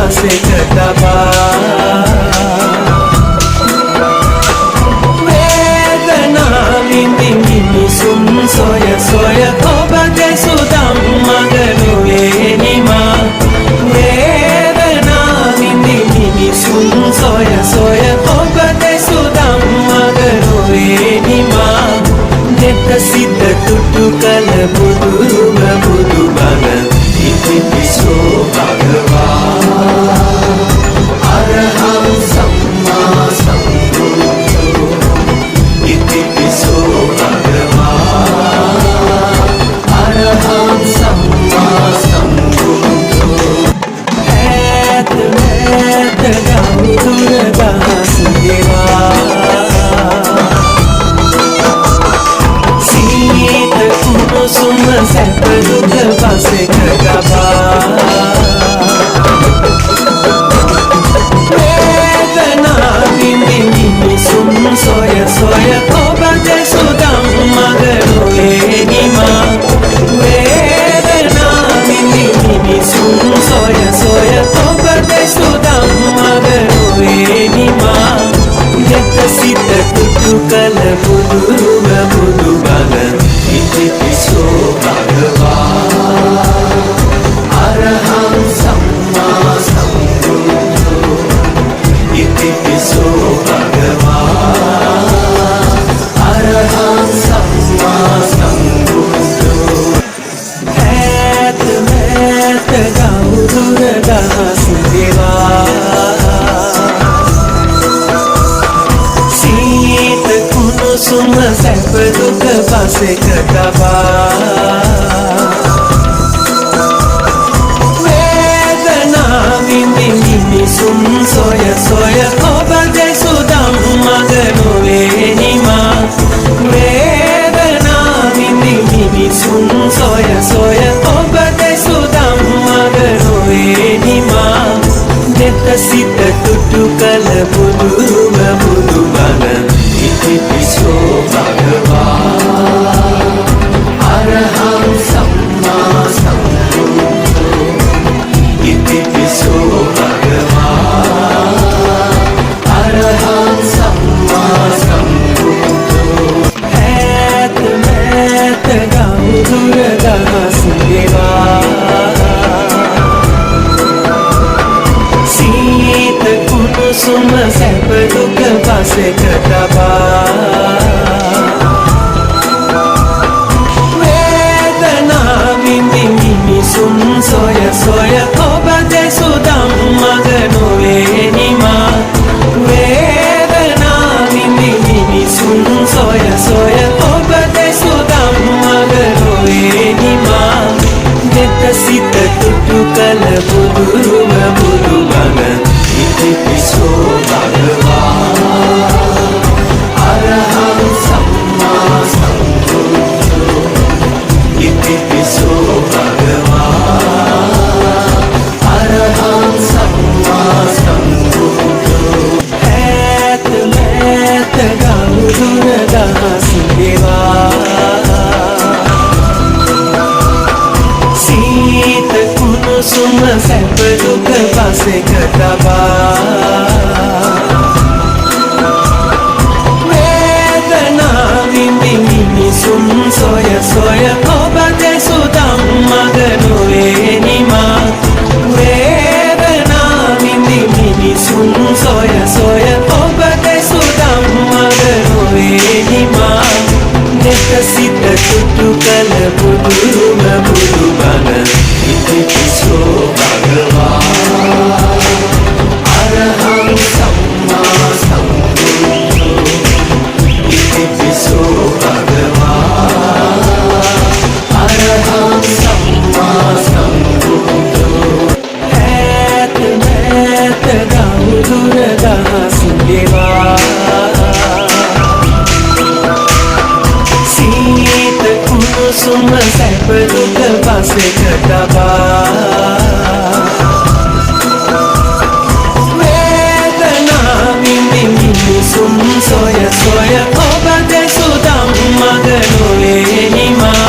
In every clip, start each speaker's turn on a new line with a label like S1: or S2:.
S1: පසෙකට බා වේදනාවෙන් මිනිසුන් සොය සොය ඔබ දෙසුදම් මඟ නොවේ නිමා වේදනාවෙන් මිනිසුන් සොය සොය ඔබ දෙසුදම් මඟ නොවේ නිමා නෙත සිත තුටු කල බුදුරුම බුදුබණ ඉතිපිසෝ භගවා අරහං සම්මා සම්බුද්ධෝ ඉතිපිසෝ භගවා අරහං සම්මා සම්බුද්ධෝ ඈත මෑත ගෞදුර දහස් දේවා සුම සැප දුක පසෙක ගබා වේදනාවෙන් මිනිසුන් සොය සොය ඔබ දෙසුදම් මඟ නොවේ නිමා වේදනාවෙන් මිනිසුන් සොය සොය ඔබ දෙසුදම් මඟ නොවේ නිමා නෙත සිත තුටු කල බුදුරුම බුදුබණ ඉතිපිසෝ භගවා අරහං සම්මා සම්බුද්ධෝ ඉතිපිසෝ භගවා අරහං සම්මා සම්බුද්ධෝ ඈත මෑත ගෞදුර දහස් දේවා සීත කුණුසුම සැප දුක පසෙක තබා වේදනාවෙන් මිනිසුන් සොය සොය ඔබ දෙසුදම් මඟ නොවේ නිමා වේදනාවෙන් මිනිසුන් සොය සොය ඔබ දෙසුදම් මඟ නොවේ නිමා නෙත සිත තුටු කල බුදුරුම බුදුබණ ඉතිපිසෝ භගවා අරහං සම්මා සම්බුද්ධෝ ඉතිපිසෝ භගවා අරහං සම්මා සම්බුද්ධෝ ඈත මෑත ගෞදුර දහස් දේවා සීත කුණුසුම සැප දුක පසෙක තබා වේදනාවෙන් මිනිසුන් සොය සොය ඔබ දෙසුදම් මඟ නොවේ නිමා වේදනාවෙන් මිනිසුන් සොය සොය ඔබ දෙසුදම් මඟ නොවේ නිමා නෙත සිත තුටු කල බුදුරුම බුදුබණ ඉතිපිසෝ භගවා අරහං සම්මා සම්බුද්ධෝ ඉතිපිසෝ භගවා අරහං සම්මා සම්බුද්ධෝ ඈත මෑත ගෞදුර දහස් දේවා සීත කුණුසුම සැප දුක පසෙක තබා වේදනාවෙන් මිනිසුන් සොය සොය ඔබ දෙසුදම් මඟ නොවේ නිමා වේදනාවෙන් මිනිසුන් සොය සොය ඔබ දෙසුදම් මඟ නොවේ නිමා නෙත සිත තුටු කල බුදුරුම බුදුබණ ඉතිපිසෝ භගවා අරහං සම්මා සම්බුද්ධෝ ඉතිපිසෝ භගවා අරහං සම්මා සම්බුද්ධෝ ඈත මෑත ගෞදුර දහස් දේවා සීත කුණුසුම සැප දුක පසෙක තබා වේදනාවෙන් මිනිසුන් සොය සොය ඔබ දෙසුදම් මඟ නොවේ නිමා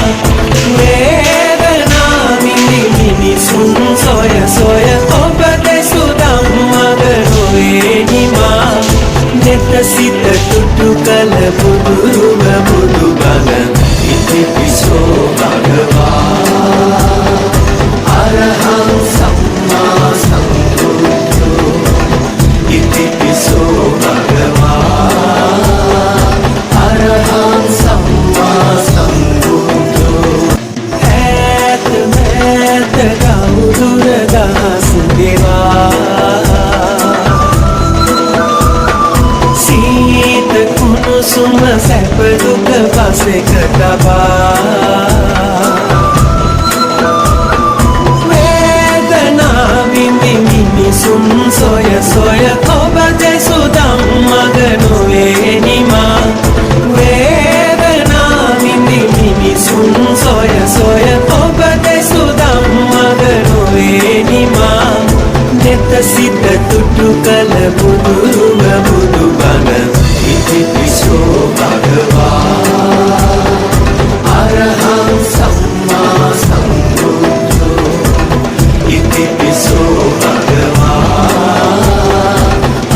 S1: වේදනාවෙන් මිනිසුන් සොය සොය ඔබ දෙසුදම් නෙත සිත තුටු කල බුදුරුව බුදු බණ ඉතිපිසෝ භගවා අරහං සම්මා සම්බුද්ධෝ ඉතිපිසෝ භගවා අරහං සම්මා සම්බුද්ධෝ ඈත මෑත ගෞදුර දහස් දේවා සීත කුණුසුම සැප දුක පසෙක තබා මිනිසුන් සොය සොය ඔබ දෙසු ධම්මග නොවේ නිමා වේදනා විඳි මිනිසුන් සොය සොය ඔබ දෙසු ධම්මග නොවේ නිමා නෙත සිත තුටු කල බුදුරුව බුදු බණ ඉතිපිසෝ භගවා අරහං සම්මා සම්බුද්ධෝ ඉතිපිසෝ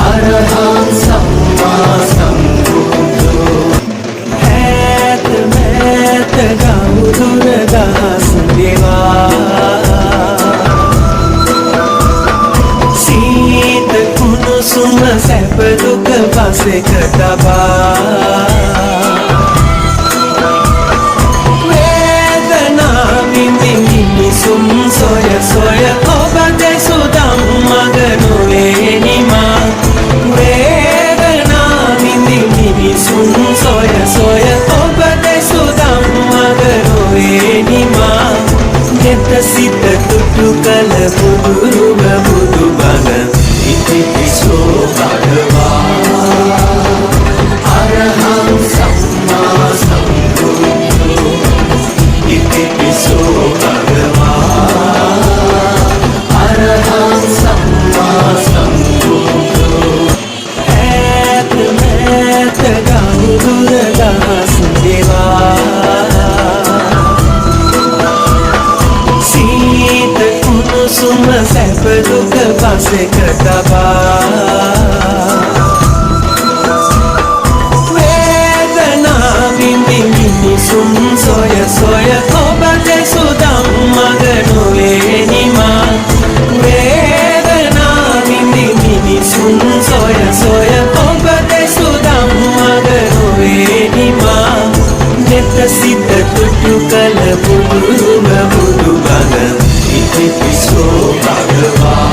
S1: අරහං සම්මා සම්බුද්ධෝ ඈත මෑත ගෞදුර දහස් දේවා සීත කුණුසුම සැප දුක පසෙක තබා වේදනා විඳි මිනිසුන් සොය සොය ඔබ දෙසු ධම්මග නොවේ නිමා වේදනා විඳි මිනිසුන් සොය සොය ඔබ දෙසු ධම්මග නොවේ නිමා නෙත සිත තුටු කල බුදුරුව බුදු බණ ඉතිපිසෝ භගවා අරහං සම්මා සම්බුද්ධෝ ඉතිපිසෝ භගවා අරහං සම්මා සම්බුද්ධෝ ඈත මෑත ගෞදුර දහස් දේවා සීත කුණුසුම සැප දුක පසෙක තබා වේදනා විඳි මිනිසුන් සොය සොය ඔබ දෙසු ධම්මග නොවේ නිමා වේදනා විඳි මිනිසුන් සොය සොය ඔබ දෙසු ධම්මග නොවේ නිමා නෙත සිත තුටු කල බුදුරුව බුදු බණ ඉතිපිසෝ භගවා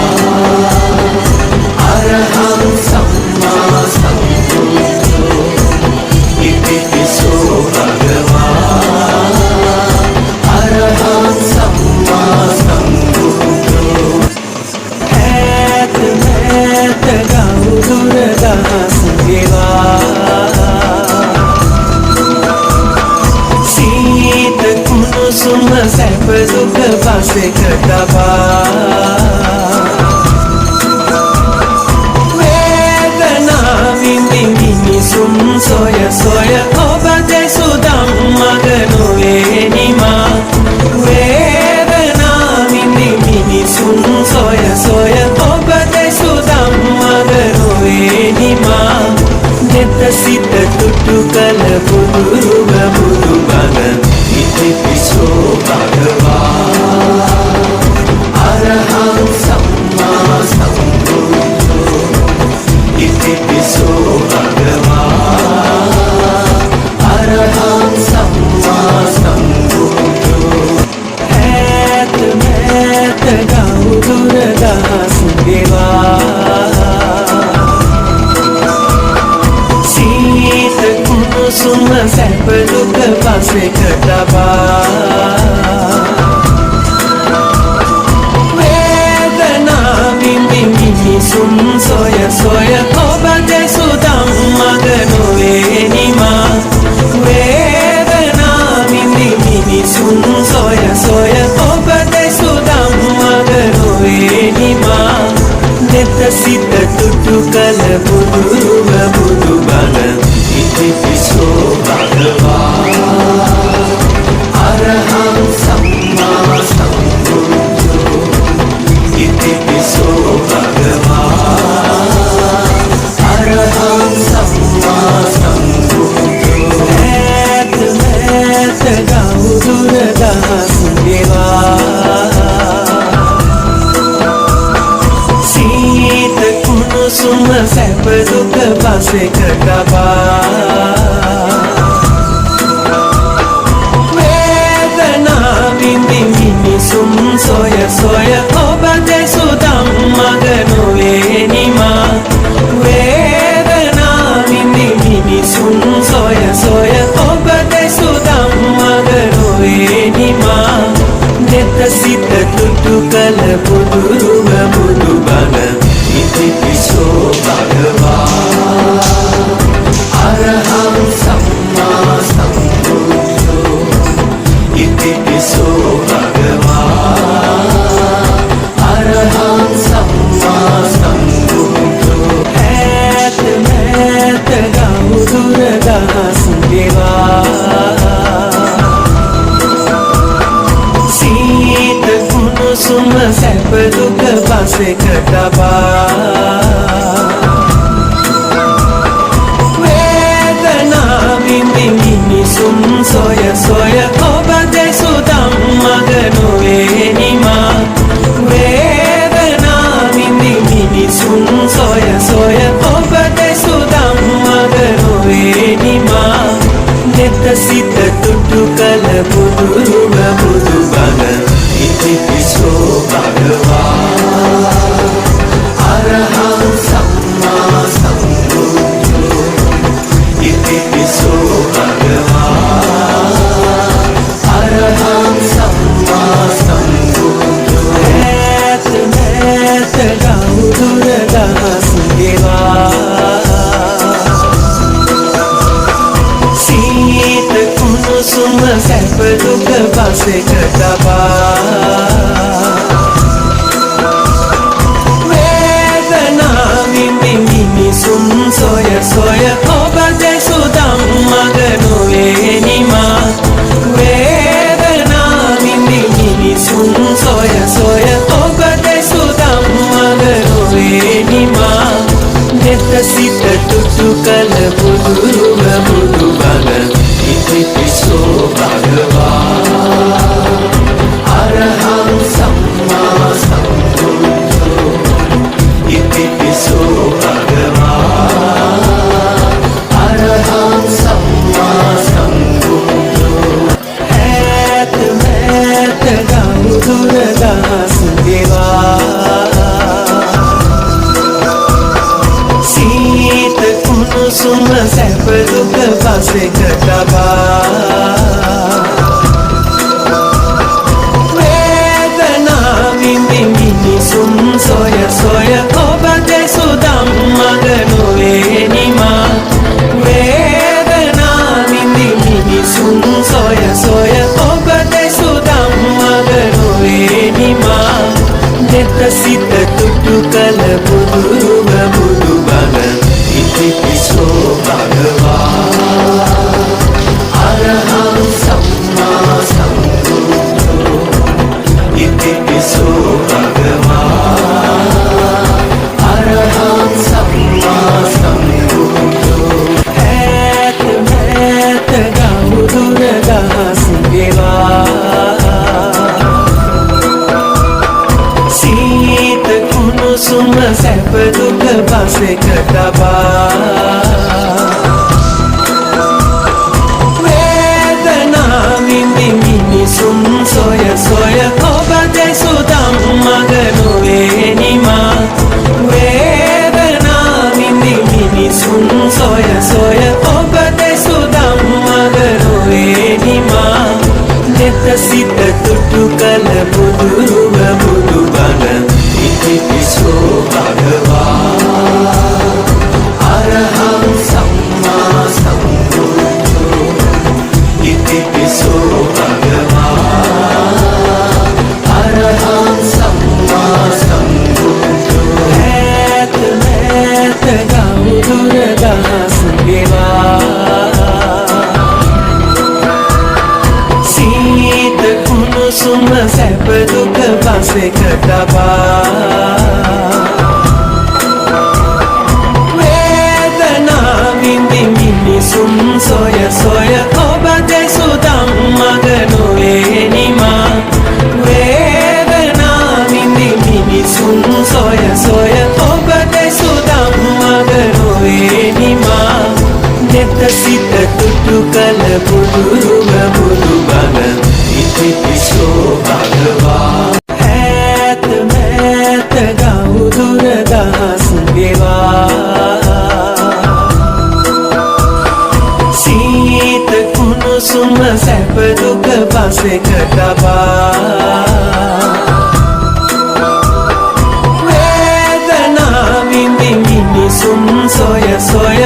S1: අරහං සම්මා සම්බුද්ධෝ ඉතිපිසෝ භගවා අරහං සම්මා සම්බුද්ධෝ ඈත මෑත ගෞදුර දහස් දේවා සීත කුණුසුම සැප දුක පසෙක තබා වේදනා විඳි මිනිසුන් සොය සොය ඔබ දෙසු ධම්මග නොවේ නිමා වේදනා විඳි මිනිසුන් සොය සොය ඔබ දෙසු ධම්මග නොවේ නිමා නෙත සිත තුටු කල බුදුරුව බුදු බණ ඉතිපිසෝ භගවා අරහං සම්මා සම්බුද්ධෝ ඉතිපිසෝ භගවා අරහං සම්මා සම්බුද්ධෝ ඈත මෑත ගෞදුර දහස් දේවා සීත කුණුසුම සැප දුක පසෙක තබා වේදනා විඳි මිනිසුන් සොය සොය ඔබ දෙසු ධම්මග නොවේ නිමා වේදනා විඳි මිනිසුන් සොය සොය ඔබ දෙසු ධම්මග නොවේ නිමා නෙත සිත තුටු කල බුදුරුව බුදු බණ ඉතිපිසෝ භගවා අරහං සම්මා සම්බුද්ධෝ ඉතිපිසෝ සම්මා සම්බුද්ධෝ ඈත මෑත ගෞදුර දහස් දේවා සීත කුණුසුම සැප දුක පසෙක තබා වේදනා විඳි මිනිසුන් සොය සොය ඔබ දෙසු ධම්මග නොවේ නිමා වේදනා විඳි මිනිසුන් සොය සොය ඔබ දෙසු ධම්මග නොවේ නිමා නෙත සිත තුටු කල බුදුරුව බුදු බණ ඉතිපිසෝ භගවා අරහං සම්මා සම්බුද්ධෝ ඉතිපිසෝ භගවා අරහං සම්මා දුක පසෙකට වේදනා විඳි මිනිසුන් සොය සොය ඔබ දෙසු ධම්මග නොවේ නිමා වේදනා විඳි මිනිසුන් සොය සොය ඔබ දෙසු ධම්මග නොවේ නිමා නෙත සිත තුටු කල බුදුරුව බුදු බණ ඉතිපිසෝ භගවා අරහං සම්මා සම්බුද්ධෝ ඉතිපිසෝ භගවා අරහං සම්මා සම්බුද්ධෝ ඈත මෑත ගෞදුර දහස් ගෙවා සීත කුණුසුම සැප දුක පසෙකට වේදනා විඳි මිනිසුන් සොය සොය ඔබ දෙසු ධම්මග නොවේ නිමා වේදනා විඳි මිනිසුන් සොය සොය ඔබ දෙසු ධම්මග නොවේ නිමා නෙත සිත තුටු කල බුදුරුව බුදු බණ ඉතිපිසෝ භගවා අරහං සම්මා සම්බුද්ධෝ ඉතිපිසෝ භගවා අරහං සම්මා සම්බුද්ධෝ ඈත මෑත ගෞදුර දහස් ගෙවා සීත කුණුසුම සැප දුක පසෙකට වේදනා විඳි මිනිසුන් සොය සොය ඔබ දෙසු ධම්මග නොවේ නිමා වේදනා විඳි මිනිසුන් සොය සොය ඔබ දෙසු ධම්මග නොවේ නිමා නෙත සිත තුටු කල බුදුරුව බුදු බණ ඉතිපිසෝ භගවා අරහං සම්මා සම්බුද්ධෝ ඉතිපිසෝ භගවා අරහං සම්මා සම්බුද්ධෝ ඈත මෑත ගෞදුර දහස් ගෙවා සීත කුණුසුම සැප දුක පසෙකට වේදනා විඳි මිනිසුන් සොය සොය ඔබ දෙසු ධම්මග නොවේ නිමා වේදනා විඳි මිනිසුන් සොය සොය ඔබ දෙසු ධම්මග නොවේ නිමා නෙත සිත තුටු කල බුදුරුව බුදු බණ ඉතිපිසෝ භගවා අරහං සම්මා සම්බුද්ධෝ ඉතිපිසෝ භගවා අරහං සම්මා සම්බුද්ධෝ ඈත මෑත ගෞදුර දහස් ගෙවා සීත කුණුසුම සැප දුක පසෙකට වේදනා විඳි මිනිසුන් සොය සොය ඔබ දෙසු ධම්මග නොවේ නිමා වේදනා විඳි මිනිසුන් සොය සොය ඔබ දෙසු ධම්මග නොවේ නිමා නෙත සිත තුටු කල බුදුරුව බුදු බණ ඉතිපිසෝ භගවා අරහං සම්මා සම්බුද්ධෝ ඉතිපිසෝ භගවා අරහං සම්මා සම්බුද්ධෝ ඈත මෑත ගෞදුර දහස් ගෙවා සීත කුණුසුම සැප දුක පසෙකට වේදනා විඳි මිනිසුන් සොය සොය ඔබ දෙසු ධම්මග නොවේ නිමා වේදනා විඳි මිනිසුන් සොය සොය ඔබ දෙසු ධම්මග නොවේ සිත තුටු කල බුදුරුව බුදු බණ ඉතිපිසෝ භගවා ඈත මෑත ගෞදුර දහස් ගෙවා සීත කුණුසුම සැප දුක පසෙක තබා වේදනා විඳින් මිනිසුන් සොය සොය